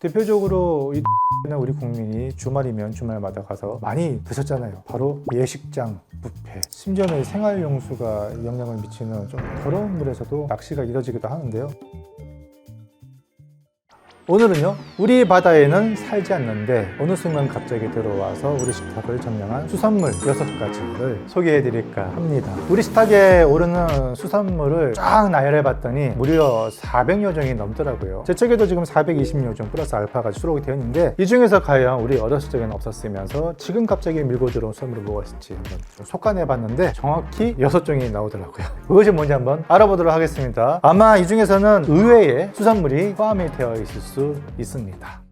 대표적으로 우리 국민이 주말이면 주말마다 가서 많이 드셨잖아요. 바로 예식장, 뷔페, 심지어는 생활용수가 영향을 미치는 좀 더러운 물에서도 낚시가 이뤄지기도 하는데요. 오늘은요, 우리 바다에는 살지 않는데 어느 순간 갑자기 들어와서 우리 식탁을 점령한 수산물 6가지를 소개해 드릴까 합니다. 우리 식탁에 오르는 수산물을 쫙 나열해 봤더니 무려 400여 종이 넘더라고요. 제 책에도 지금 420여 종 플러스 알파가 수록이 되어 있는데, 이 중에서 과연 우리 어렸을 적에는 없었으면서 지금 갑자기 밀고 들어온 수산물이 뭐가 있을지 한번 좀 속간해 봤는데 정확히 6종이 나오더라고요. 그것이 뭔지 한번 알아보도록 하겠습니다. 아마 이 중에서는 의외의 수산물이 포함이 되어 있을 수 있습니다.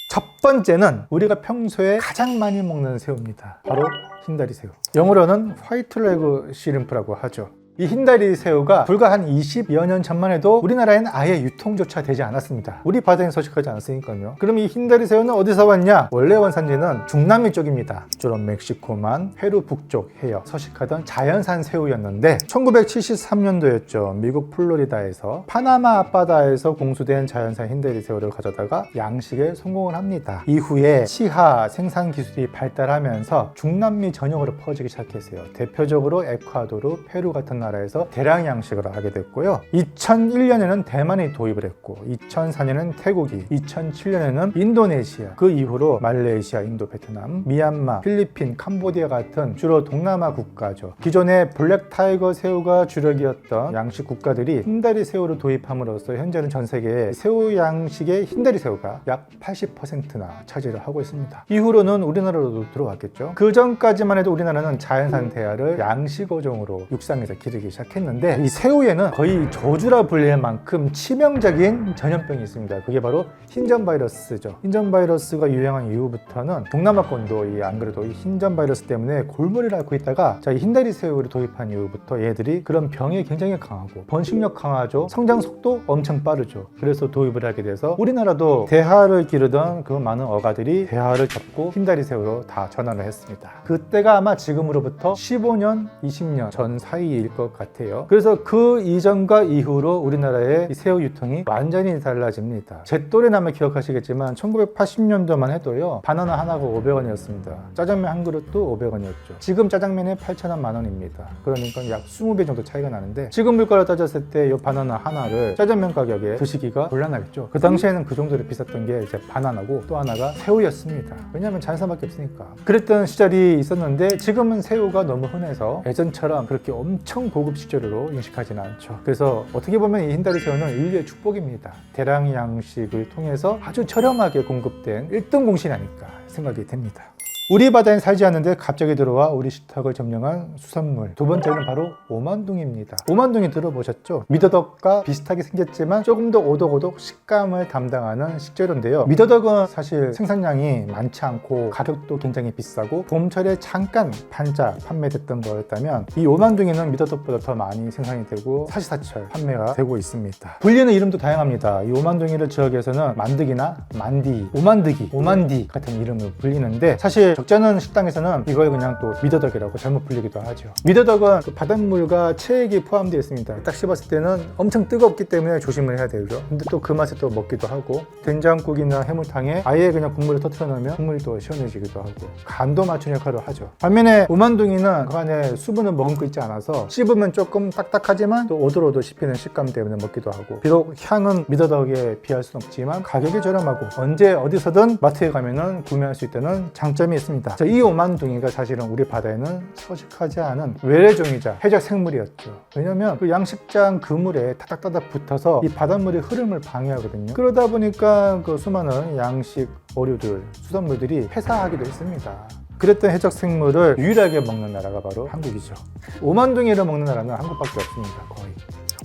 첫 번째는 우리가 평소에 가장 많이 먹는 새우입니다. 바로 흰다리 새우. 영어로는 화이트 레그 시림프라고 하죠. 이 흰다리 새우가 불과 한 20여 년 전만 해도 우리나라에는 아예 유통조차 되지 않았습니다. 우리 바다에는 서식하지 않았으니까요. 그럼 이 흰다리 새우는 어디서 왔냐? 원래 원산지는 중남미 쪽입니다. 주로 멕시코만, 페루 북쪽 해역 서식하던 자연산 새우였는데 1973년도였죠. 미국 플로리다에서 파나마 앞바다에서 공수된 자연산 흰다리 새우를 가져다가 양식에 성공을 합니다. 이후에 치하 생산 기술이 발달하면서 중남미 전역으로 퍼지기 시작했어요. 대표적으로 에콰도르, 페루 같은 나라에서 대량 양식을 하게 됐고요. 2001년에는 대만이 도입을 했고, 2004년에는 태국이, 2007년에는 인도네시아, 그 이후로 말레이시아, 인도, 베트남, 미얀마, 필리핀, 캄보디아 같은 주로 동남아 국가죠. 기존의 블랙 타이거 새우가 주력이었던 양식 국가들이 흰다리 새우를 도입함으로써 현재는 전 세계에 새우 양식의 흰다리 새우가 약 80%나 차지를 하고 있습니다. 이후로는 우리나라로도 들어왔겠죠. 그 전까지만 해도 우리나라는 자연산 대하를 양식 어종으로 육상에서 기르기 시작했는데, 이 새우에는 거의 저주라 불릴 만큼 치명적인 전염병이 있습니다. 그게 바로 흰전 바이러스죠. 흰전 바이러스가 유행한 이후부터는 동남아권도 안 그래도 이 흰전 바이러스 때문에 골머리를 앓고 있다가 이 흰다리 새우를 도입한 이후부터 얘들이 그런 병에 굉장히 강하고 번식력 강하죠. 성장 속도 엄청 빠르죠. 그래서 도입을 하게 돼서 우리나라도 대하를 기르던 그 많은 어가들이 대하를 접고 흰다리 새우로 다 전환을 했습니다. 그때가 아마 지금으로부터 15년, 20년 전 사이일 것 같아요. 그래서 그 이전과 이후로 우리나라의 새우 유통이 완전히 달라집니다. 제 또래라면 기억하시겠지만 1980년도만 해도요, 바나나 하나가 500원이었습니다. 짜장면 한 그릇도 500원이었죠. 지금 짜장면에 8,000원, 만원입니다. 그러니까 약 20배 정도 차이가 나는데, 지금 물가로 따졌을 때 이 바나나 하나를 짜장면 가격에 드시기가 곤란하겠죠. 그 당시에는 그 정도로 비쌌던 게 이제 바나나고 또 하나가 새우였습니다. 왜냐하면 자연산밖에 없으니까. 그랬던 시절이 있었는데, 지금은 새우가 너무 흔해서 예전처럼 그렇게 엄청 고급 식재료로 인식하지는 않죠. 그래서 어떻게 보면 이 흰다리 새우는 인류의 축복입니다. 대량 양식을 통해서 아주 저렴하게 공급된 1등 공신이 아닐까 생각이 됩니다. 우리 바다엔 살지 않는데 갑자기 들어와 우리 식탁을 점령한 수산물. 두 번째는 바로 오만둥입니다. 오만둥이 들어보셨죠? 미더덕과 비슷하게 생겼지만 조금 더 오독오독 식감을 담당하는 식재료인데요. 미더덕은 사실 생산량이 많지 않고 가격도 굉장히 비싸고 봄철에 잠깐 반짝 판매됐던 거였다면, 이 오만둥이는 미더덕보다 더 많이 생산이 되고 사시사철 판매가 되고 있습니다. 불리는 이름도 다양합니다. 이 오만둥이를 지역에서는 만득이나 만디, 오만득이, 오만디 같은 이름을 불리는데, 사실 적잖은 식당에서는 이걸 그냥 또 미더덕이라고 잘못 불리기도 하죠. 미더덕은 그 바닷물과 체액이 포함되어 있습니다. 딱 씹었을 때는 엄청 뜨겁기 때문에 조심을 해야 되죠. 근데 또 그 맛에 또 먹기도 하고, 된장국이나 해물탕에 아예 그냥 국물을 터뜨려 놓으면 국물이 또 시원해지기도 하고 간도 맞춘 역할을 하죠. 반면에 오만둥이는 그 안에 수분을 머금고 있지 않아서 씹으면 조금 딱딱하지만 또 오돌오돌 씹히는 식감 때문에 먹기도 하고, 비록 향은 미더덕에 비할 수는 없지만 가격이 저렴하고 언제 어디서든 마트에 가면은 구매할 수 있다는 장점이 있습니다. 자, 이 오만둥이가 사실은 우리 바다에는 서식하지 않은 외래종이자 해적 생물이었죠. 왜냐면 그 양식장 그물에 타닥타닥 붙어서 이 바닷물의 흐름을 방해하거든요. 그러다 보니까 그 수많은 양식 어류들, 수산물들이 폐사하기도 했습니다. 그랬던 해적 생물을 유일하게 먹는 나라가 바로 한국이죠. 오만둥이를 먹는 나라는 한국밖에 없습니다. 거의.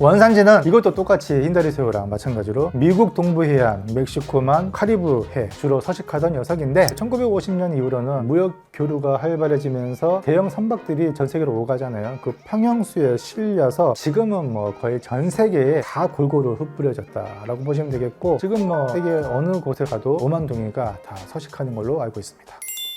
원산지는 이것도 똑같이 흰다리 새우랑 마찬가지로 미국 동부해안, 멕시코만, 카리브해 주로 서식하던 녀석인데, 1950년 이후로는 무역 교류가 활발해지면서 대형 선박들이 전 세계로 오가잖아요. 그 평형수에 실려서 지금은 뭐 거의 전 세계에 다 골고루 흩뿌려졌다라고 보시면 되겠고, 지금 뭐 세계 어느 곳에 가도 오만둥이가 다 서식하는 걸로 알고 있습니다.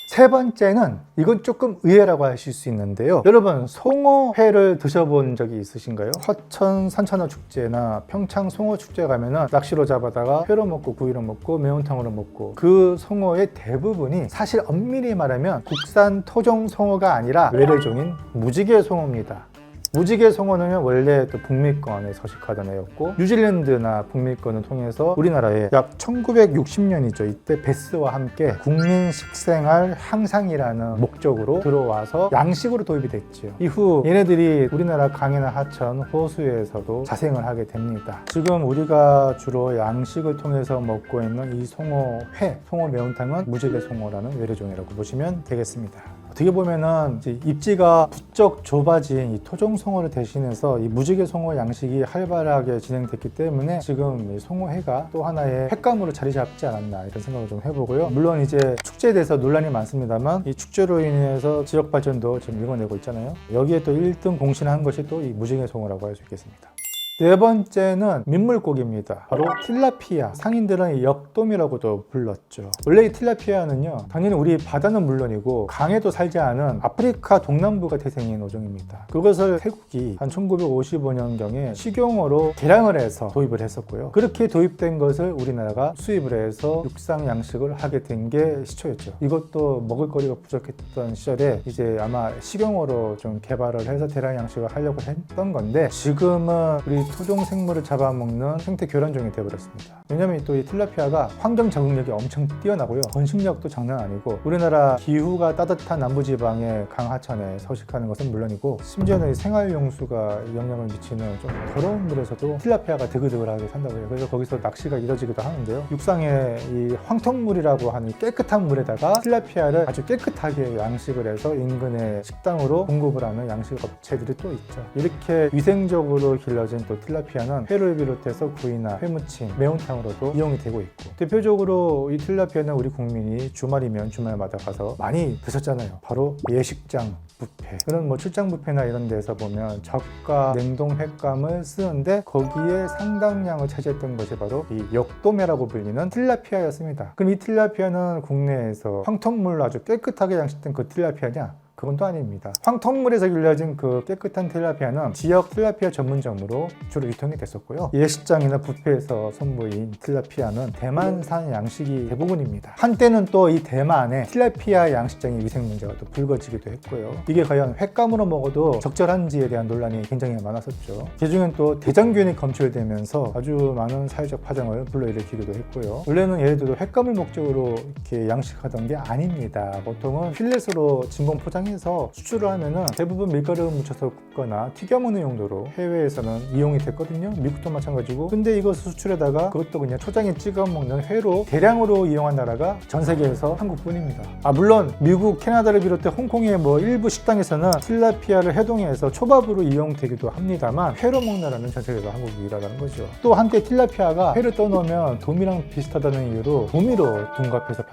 세 번째는 이건 조금 의외라고 하실 수 있는데요. 여러분 송어회를 드셔본 적이 있으신가요? 화천 산천어 축제나 평창 송어 축제 가면은 낚시로 잡아다가 회로 먹고 구이로 먹고 매운탕으로 먹고 그 송어의 대부분이 사실 엄밀히 말하면 국산 토종 송어가 아니라 외래종인 무지개 송어입니다. 무지개 송어는 원래 또 북미권에 서식하던 애였고 뉴질랜드나 북미권을 통해서 우리나라에 약 1960년이죠. 이때 베스와 함께 국민 식생활 향상이라는 목적으로 들어와서 양식으로 도입이 됐죠. 이후 얘네들이 우리나라 강이나 하천, 호수에서도 자생을 하게 됩니다. 지금 우리가 주로 양식을 통해서 먹고 있는 이 송어회, 송어 매운탕은 무지개 송어라는 외래종이라고 보시면 되겠습니다. 어떻게 보면은 이제 입지가 부쩍 좁아진 이 토종 송어를 대신해서 이 무지개 송어 양식이 활발하게 진행됐기 때문에 지금 이 송어회가 또 하나의 횟감으로 자리 잡지 않았나 이런 생각을 좀 해보고요. 물론 이제 축제에 대해서 논란이 많습니다만 이 축제로 인해서 지역 발전도 지금 일궈내고 있잖아요. 여기에 또 1등 공신한 것이 또 이 무지개 송어라고 할 수 있겠습니다. 네 번째는 민물고기입니다. 바로 틸라피아. 상인들은 역돔이라고도 불렀죠. 원래 이 틸라피아는요, 당연히 우리 바다는 물론이고 강에도 살지 않은 아프리카 동남부가 태생인 어종입니다. 그것을 태국이 한 1955년경에 식용어로 개량을 해서 도입을 했었고요. 그렇게 도입된 것을 우리나라가 수입을 해서 육상 양식을 하게 된 게 시초였죠. 이것도 먹을거리가 부족했던 시절에 이제 아마 식용어로 좀 개발을 해서 대량 양식을 하려고 했던 건데 지금은 우리 토종 생물을 잡아먹는 생태 교란종이 되어버렸습니다. 왜냐하면 또 이 틸라피아가 환경 적응력이 엄청 뛰어나고요. 번식력도 장난 아니고 우리나라 기후가 따뜻한 남부지방의 강하천에 서식하는 것은 물론이고 심지어는 생활용수가 영향을 미치는 좀 더러운 물에서도 틸라피아가 드글드글하게 산다고 해요. 그래서 거기서 낚시가 이뤄지기도 하는데요. 육상의 이 황토물이라고 하는 깨끗한 물에다가 틸라피아를 아주 깨끗하게 양식을 해서 인근의 식당으로 공급을 하는 양식 업체들이 또 있죠. 이렇게 위생적으로 길러진 또 틸라피아는 회를 비롯해서 구이나 회무침, 매운탕으로도 이용이 되고 있고 대표적으로 이 틸라피아는 우리 국민이 주말이면 주말마다 가서 많이 드셨잖아요. 바로 예식장 뷔페. 그런 뭐 출장 뷔페나 이런 데서 보면 저가 냉동 횟감을 쓰는데 거기에 상당량을 차지했던 것이 바로 이 역도매라고 불리는 틸라피아였습니다. 그럼 이 틸라피아는 국내에서 황토물로 아주 깨끗하게 양식된 그 틸라피아냐? 그건 또 아닙니다. 황토물에서 길러진 그 깨끗한 틸라피아는 지역 틸라피아 전문점으로 주로 유통이 됐었고요. 예식장이나 뷔페에서 선보인 틸라피아는 대만산 양식이 대부분입니다. 한때는 또 이 대만의 틸라피아 양식장의 위생 문제가 또 불거지기도 했고요. 이게 과연 횟감으로 먹어도 적절한지에 대한 논란이 굉장히 많았었죠. 그중엔 또 대장균이 검출되면서 아주 많은 사회적 파장을 불러일으키기도 했고요. 원래는 예를 들어 횟감을 목적으로 이렇게 양식하던 게 아닙니다. 보통은 필렛으로 진공 포장해서 수출을 하면은 대부분 밀가루를 묻혀서 굽거나 튀겨 먹는 용도로 해외에서는 이용이 됐거든요. 미국도 마찬가지고. 근데 이것을 수출에다가 그것도 그냥 초장에 찍어 먹는 회로 대량으로 이용한 나라가 전 세계에서 한국뿐입니다. 물론 미국, 캐나다를 비롯해 홍콩의 뭐 일부 식당에서는 틸라피아를 해동해서 초밥으로 이용되기도 합니다만 회로 먹는 나라는 전 세계에서 한국이 유일하다는 거죠. 또 한때 틸라피아가 회를 떠놓으면 도미랑 비슷하다는 이유로 도미로 둔갑해서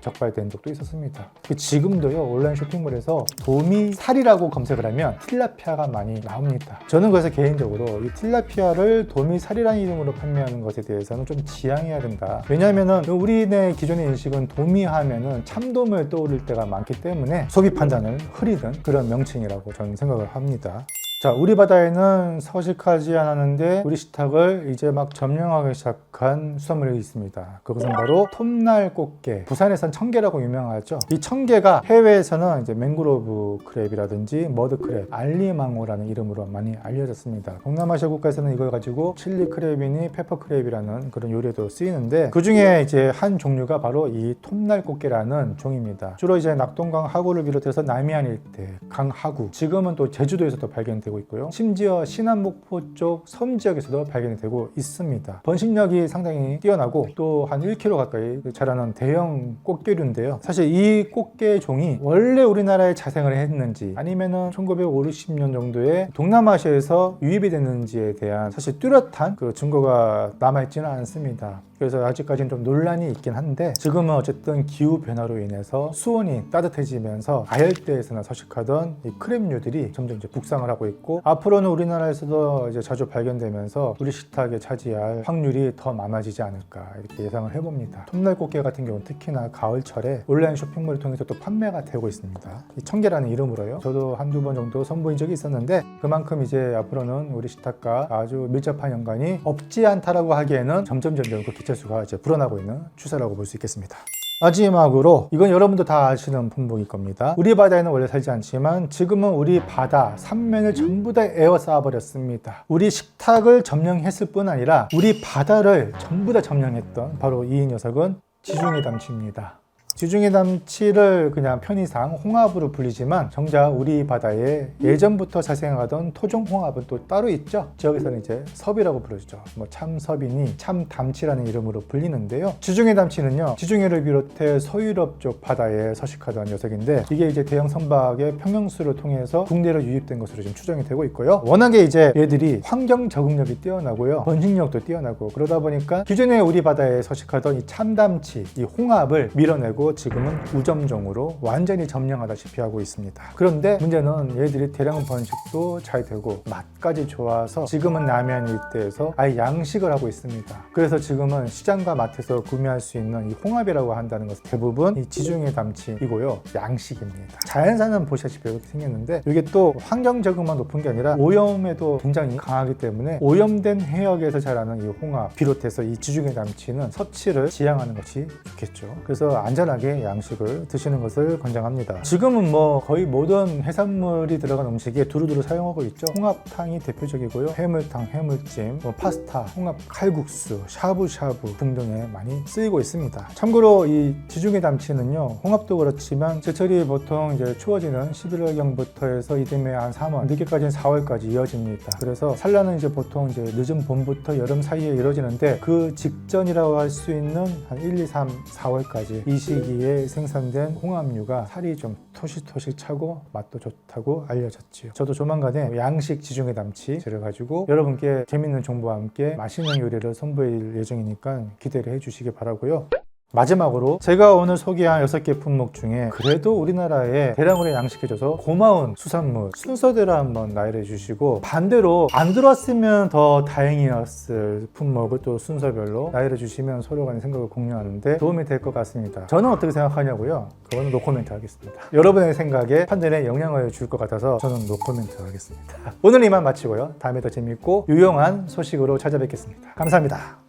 적발된 적도 있었습니다. 지금도요 온라인 쇼핑몰에서 도미살이라고 검색을 하면 틸라피아가 많이 나옵니다. 저는 그래서 개인적으로 이 틸라피아를 도미살이라는 이름으로 판매하는 것에 대해서는 좀 지양해야 된다. 왜냐하면 우리네 기존의 인식은 도미하면은 참돔을 떠오를 때가 많기 때문에 소비 판단을 흐리는 그런 명칭이라고 저는 생각을 합니다. 자, 우리 바다에는 서식하지 않았는데 우리 식탁을 이제 막 점령하기 시작한 수산물이 있습니다. 그것은 바로 톱날꽃게. 부산에선 청게라고 유명하죠. 이 청게가 해외에서는 이제 맹그로브 크랩이라든지 머드크랩, 알리망어라는 이름으로 많이 알려졌습니다. 동남아시아 국가에서는 이걸 가지고 칠리 크랩이니 페퍼 크랩이라는 그런 요리에도 쓰이는데 그 중에 이제 한 종류가 바로 이 톱날꽃게라는 종입니다. 주로 이제 낙동강 하구를 비롯해서 남해안 일대, 강하구, 지금은 또 제주도에서도 발견되고 있고요. 심지어 신안목포 쪽 섬 지역에서도 발견이 되고 있습니다. 번식력이 상당히 뛰어나고 또 한 1kg 가까이 자라는 대형 꽃게류인데요. 사실 이 꽃게 종이 원래 우리나라에 자생을 했는지 아니면은 1950년 정도에 동남아시아에서 유입이 됐는지에 대한 사실 뚜렷한 그 증거가 남아있지는 않습니다. 그래서 아직까지는 좀 논란이 있긴 한데 지금은 어쨌든 기후 변화로 인해서 수온이 따뜻해지면서 아열대에서나 서식하던 이 크랩류들이 점점 이제 북상을 하고 있고 앞으로는 우리나라에서도 이제 자주 발견되면서 우리 식탁에 차지할 확률이 더 많아지지 않을까 이렇게 예상을 해봅니다. 톱날꽃게 같은 경우는 특히나 가을철에 온라인 쇼핑몰을 통해서 또 판매가 되고 있습니다. 이 청게라는 이름으로요. 저도 한두 번 정도 선보인 적이 있었는데 그만큼 이제 앞으로는 우리 식탁과 아주 밀접한 연관이 없지 않다라고 하기에는 점점 그 개체수가 이제 불어나고 있는 추세라고 볼 수 있겠습니다. 마지막으로 이건 여러분도 다 아시는 품목일 겁니다. 우리 바다에는 원래 살지 않지만 지금은 우리 바다 삼면을 전부 다 에워싸 버렸습니다. 우리 식탁을 점령했을 뿐 아니라 우리 바다를 전부 다 점령했던 바로 이 녀석은 지중해 담치입니다. 지중해 담치를 그냥 편의상 홍합으로 불리지만 정작 우리 바다에 예전부터 자생하던 토종 홍합은 또 따로 있죠. 지역에서는 이제 섭이라고 부르죠. 뭐 참섭이니 참담치라는 이름으로 불리는데요. 지중해 담치는요, 지중해를 비롯해 서유럽 쪽 바다에 서식하던 녀석인데 이게 이제 대형 선박의 평형수를 통해서 국내로 유입된 것으로 지금 추정이 되고 있고요. 워낙에 이제 얘들이 환경 적응력이 뛰어나고요, 번식력도 뛰어나고 그러다 보니까 기존에 우리 바다에 서식하던 이 참담치, 이 홍합을 밀어내고 지금은 우점종으로 완전히 점령하다시피 하고 있습니다. 그런데 문제는 얘들이 대량 번식도 잘 되고 맛까지 좋아서 지금은 남해안 일대에서 아예 양식을 하고 있습니다. 그래서 지금은 시장과 마트에서 구매할 수 있는 이 홍합이라고 한다는 것은 대부분 이 지중해 담치이고요, 양식입니다. 자연산은 보시다시피 이렇게 생겼는데 이게 또 환경 적응만 높은 게 아니라 오염에도 굉장히 강하기 때문에 오염된 해역에서 자라는 이 홍합 비롯해서 이 지중해 담치는 섭취를 지양하는 것이 좋겠죠. 그래서 안전하게 양식을 드시는 것을 권장합니다. 지금은 뭐 거의 모든 해산물이 들어간 음식에 두루두루 사용하고 있죠. 홍합탕이 대표적이고요. 해물탕, 해물찜, 뭐 파스타, 홍합 칼국수, 샤브샤브 등등에 많이 쓰이고 있습니다. 참고로 이 지중해 담치는요, 홍합도 그렇지만 제철이 보통 이제 추워지는 11월경부터 해서 이듬해 한 3월, 늦게까지는 4월까지 이어집니다. 그래서 산란은 이제 보통 이제 늦은 봄부터 여름 사이에 이루어지는데 그 직전이라고 할 수 있는 한 1, 2, 3, 4월까지 이 시기에 생산된 홍합류가 살이 좀 토실토실 차고 맛도 좋다고 알려졌지요. 저도 조만간에 양식 지중해 담치를 가지고 여러분께 재밌는 정보와 함께 맛있는 요리를 선보일 예정이니까 기대를 해주시기 바라고요. 마지막으로 제가 오늘 소개한 6개 품목 중에 그래도 우리나라에 대량으로 양식해줘서 고마운 수산물 순서대로 한번 나열해 주시고, 반대로 안 들어왔으면 더 다행이었을 품목을 또 순서별로 나열해 주시면 서로 간의 생각을 공유하는데 도움이 될 것 같습니다. 저는 어떻게 생각하냐고요? 그건 노코멘트 하겠습니다. 여러분의 생각에 판단에 영향을 줄 것 같아서 저는 노코멘트 하겠습니다. 오늘 이만 마치고요, 다음에 더 재밌고 유용한 소식으로 찾아뵙겠습니다. 감사합니다.